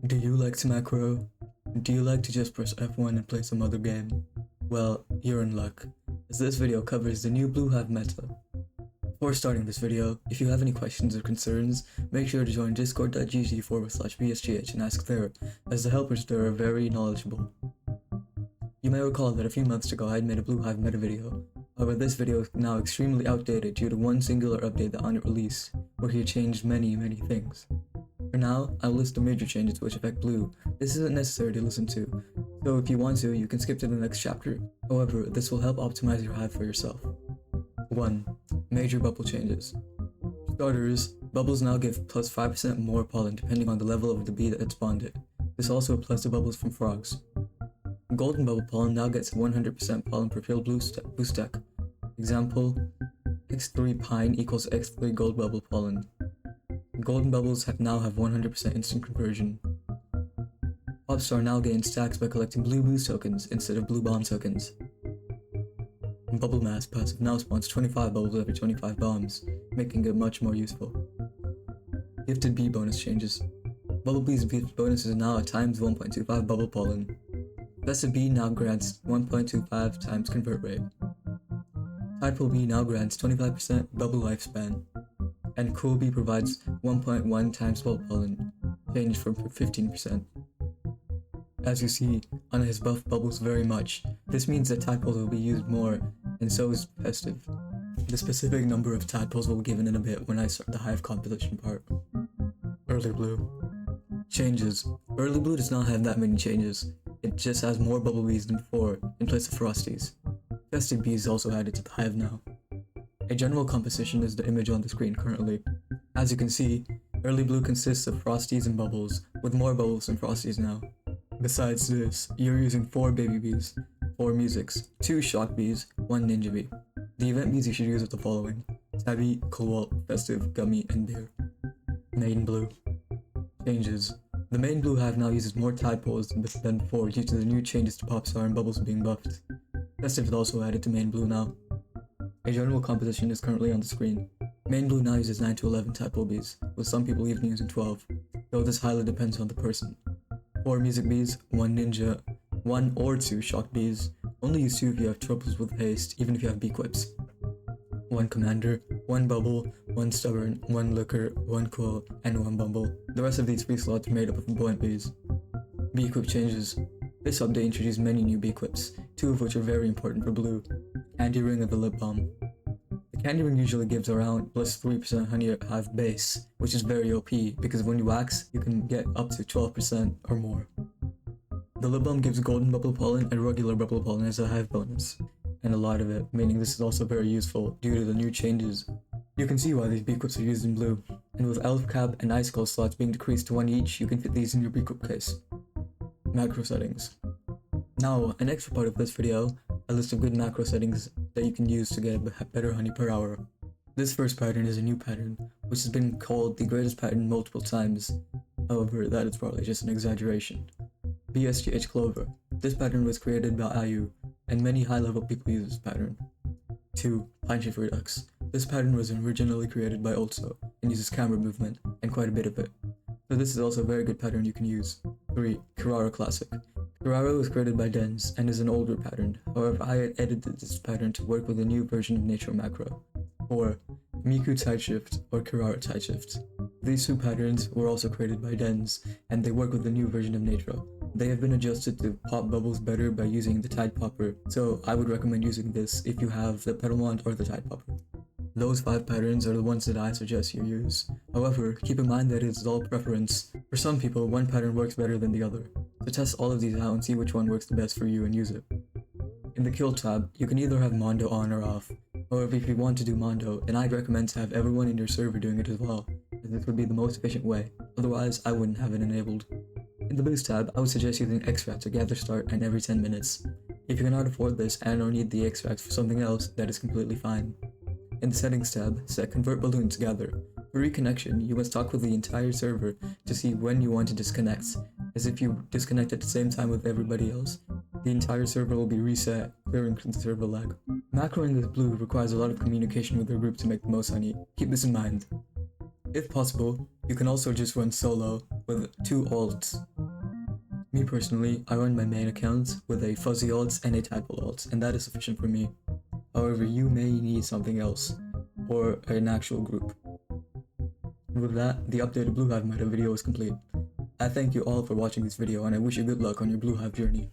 Do you like to macro? Do you like to just press F1 and play some other game? Well, you're in luck, as this video covers the new Blue Hive meta. Before starting this video, if you have any questions or concerns, make sure to join discord.gg/bsgh and ask there, as the helpers there are very knowledgeable. You may recall that a few months ago I had made a Blue Hive meta video. However, this video is now extremely outdated due to one singular update that Anya released, where he changed many things. For now, I'll list the major changes which affect Blue. This isn't necessary to listen to, so if you want to, you can skip to the next chapter. However, this will help optimize your hive for yourself. 1. Major bubble changes. Starters, bubbles now give plus 5% more pollen depending on the level of the bee that spawned it. This also applies to bubbles from frogs. Golden bubble pollen now gets 100% pollen per field boost stack. Example, x3 pine equals x3 gold bubble pollen. Golden bubbles now have 100% instant conversion. Popstar now gains stacks by collecting blue boost tokens instead of blue bomb tokens. Bubble Mass passive now spawns 25 bubbles every 25 bombs, making it much more useful. Gifted bee bonus changes. Bubble Bee's gift bonus is now at times 1.25 bubble pollen. Festive Bee now grants 1.25 times convert rate. Tideful Bee now grants 25% bubble lifespan. And Cool Bee provides 1.1 times bubble pollen, changed from 15%. As you see, Anna has buffed bubbles very much. This means that tadpoles will be used more, and so is Festive. The specific number of tadpoles will be given in a bit when I start the hive composition part. Early Blue. Changes. Early Blue does not have that many changes. It just has more bubble bees than before, in place of frosties. Festive Bee is also added to the hive now. A general composition is the image on the screen currently. As you can see, Early Blue consists of frosties and bubbles, with more bubbles than frosties now. Besides this, you're using 4 baby bees, 4 musics, 2 shock bees, 1 ninja bee. The event bees you should use are the following: Tabby, Cobalt, Festive, Gummy, and Beer. Main Blue. Changes. The main Blue hive now uses more tadpoles than before due to the new changes to Popstar and Bubbles being buffed. Festive is also added to main Blue now. A general composition is currently on the screen. Main Blue now uses 9 to 11 tadpole bees, with some people even using 12, though this highly depends on the person. 4 music bees, 1 ninja, 1 or 2 shock bees. Only use 2 if you have troubles with haste, even if you have Beequips. 1 commander, 1 bubble, 1 stubborn, 1 liquor, 1 cool, and 1 bumble. The rest of these free slots are made up of buoyant bees. Beequip changes. This update introduced many new Beequips, 2 of which are very important for Blue: Candy Ring and the Lip Balm. The Candy Ring usually gives around plus 3% honey hive base, which is very OP because when you wax, you can get up to 12% or more. The Lip Balm gives golden bubble pollen and regular bubble pollen as a hive bonus, and a lot of it, meaning this is also very useful due to the new changes. You can see why these Beequips are used in Blue, and with Elf Cab and Icicle slots being decreased to 1 each, you can fit these in your Beequip case. Macro settings. Now, an extra part of this video, a list of good macro settings that you can use to get better honey per hour. This first pattern is a new pattern, which has been called the greatest pattern multiple times. However, that is probably just an exaggeration. BSGH Clover. This pattern was created by Ayu, and many high-level people use this pattern. 2. Pine Shift Redux. This pattern was originally created by Also, and uses camera movement, and quite a bit of it. So this is also a very good pattern you can use. 3. Carrara Classic. Carrara was created by Dens, and is an older pattern. However, I had edited this pattern to work with a new version of Nature Macro. 4. Miku Tideshift, or Carrara Tideshift. These 2 patterns were also created by Dens, and they work with the new version of Nature. They have been adjusted to pop bubbles better by using the Tide Popper, so I would recommend using this if you have the Petal Wand or the Tide Popper. Those 5 patterns are the ones that I suggest you use. However, keep in mind that it is all preference. For some people, one pattern works better than the other, so test all of these out and see which one works the best for you and use it. In the Kill tab, you can either have Mondo on or off. However, if you want to do Mondo, then I'd recommend to have everyone in your server doing it as well, as this would be the most efficient way. Otherwise, I wouldn't have it enabled. In the Boost tab, I would suggest using Extract to gather start and every 10 minutes. If you cannot afford this and or need the extracts for something else, that is completely fine. In the Settings tab, set Convert Balloons Gather. For reconnection, you must talk with the entire server to see when you want to disconnect, as if you disconnect at the same time with everybody else, the entire server will be reset, clearing the server lag. Macroing with Blue requires a lot of communication with your group to make the most honey. Keep this in mind. If possible, you can also just run solo with 2 ults. Me personally, I run my main accounts with a fuzzy alts and a typo alts, and that is sufficient for me. However, you may need something else, or an actual group. With that, the updated Blue Hive meta video is complete. I thank you all for watching this video, and I wish you good luck on your Blue Hive journey.